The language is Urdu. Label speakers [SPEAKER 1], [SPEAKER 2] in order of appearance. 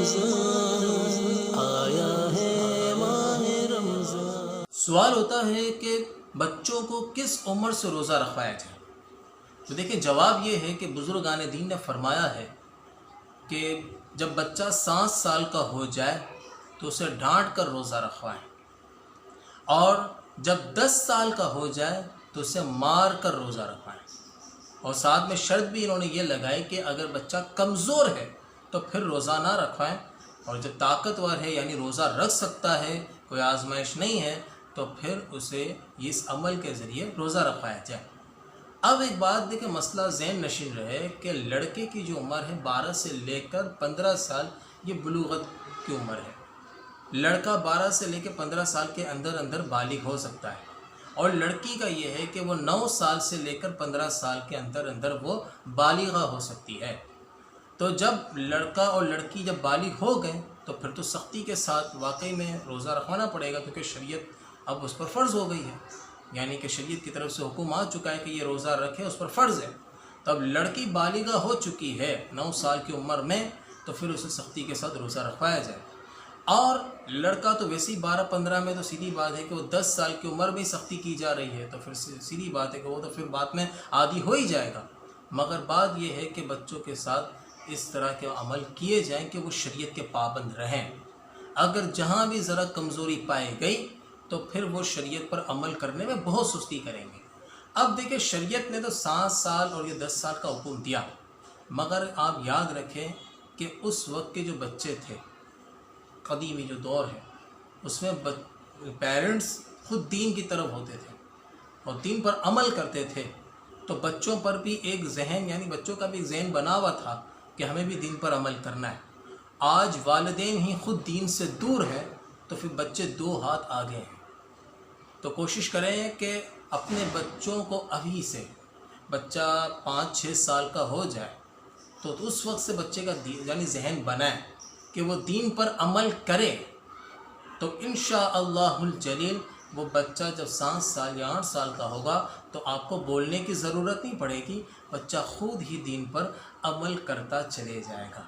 [SPEAKER 1] رمضان آیا ہے ماہ رمضان۔
[SPEAKER 2] سوال ہوتا ہے کہ بچوں کو کس عمر سے روزہ رکھوایا جائے؟ تو دیکھیں جواب یہ ہے کہ بزرگان دین نے فرمایا ہے کہ جب بچہ 7 سال کا ہو جائے تو اسے ڈانٹ کر روزہ رکھوائیں، اور جب 10 سال کا ہو جائے تو اسے مار کر روزہ رکھوائیں، اور ساتھ میں شرط بھی انہوں نے یہ لگائی کہ اگر بچہ کمزور ہے تو پھر روزہ نہ رکھوائیں، اور جب طاقتور ہے یعنی روزہ رکھ سکتا ہے، کوئی آزمائش نہیں ہے، تو پھر اسے اس عمل کے ذریعے روزہ رکھوایا جائے۔ اب ایک بات دیکھیں، مسئلہ ذہن نشین رہے کہ لڑکے کی جو عمر ہے 12 سے لے کر 15 سال، یہ بلوغت کی عمر ہے۔ لڑکا 12 سے لے کے 15 سال کے اندر اندر بالغ ہو سکتا ہے، اور لڑکی کا یہ ہے کہ وہ 9 سال سے لے کر 15 سال کے اندر اندر وہ بالغہ ہو سکتی ہے۔ تو جب لڑکا اور لڑکی جب بالغ ہو گئے تو پھر تو سختی کے ساتھ واقعی میں روزہ رکھوانا پڑے گا، کیونکہ شریعت اب اس پر فرض ہو گئی ہے، یعنی کہ شریعت کی طرف سے حکم آ چکا ہے کہ یہ روزہ رکھے، اس پر فرض ہے۔ تو اب لڑکی بالغہ ہو چکی ہے 9 سال کی عمر میں، تو پھر اسے سختی کے ساتھ روزہ رکھوایا جائے۔ اور لڑکا تو ویسی 12-15 میں تو سیدھی بات ہے کہ وہ 10 سال کی عمر میں سختی کی جا رہی ہے، تو پھر سیدھی بات ہے کہ وہ تو پھر بعد میں عادی ہو ہی جائے گا۔ مگر بات یہ ہے کہ بچوں کے ساتھ اس طرح کے عمل کیے جائیں کہ وہ شریعت کے پابند رہیں۔ اگر جہاں بھی ذرا کمزوری پائی گئی تو پھر وہ شریعت پر عمل کرنے میں بہت سستی کریں گے۔ اب دیکھیں شریعت نے تو 7 سال اور یہ 10 سال کا حکم دیا، مگر آپ یاد رکھیں کہ اس وقت کے جو بچے تھے، قدیمی جو دور ہے، اس میں پیرنٹس خود دین کی طرف ہوتے تھے اور دین پر عمل کرتے تھے، تو بچوں پر بھی ایک ذہن، یعنی بچوں کا بھی ایک ذہن بنا ہوا تھا کہ ہمیں بھی دین پر عمل کرنا ہے۔ آج والدین ہی خود دین سے دور ہیں تو پھر بچے 2 ہاتھ آگے ہیں۔ تو کوشش کریں کہ اپنے بچوں کو ابھی سے، بچہ 5-6 سال کا ہو جائے تو اس وقت سے بچے کا یعنی ذہن بنائیں کہ وہ دین پر عمل کرے، تو انشاءاللہ الجلیل وہ بچہ جب 7 سال یا 8 سال کا ہوگا تو آپ کو بولنے کی ضرورت نہیں پڑے گی، بچہ خود ہی دین پر عمل کرتا چلے جائے گا۔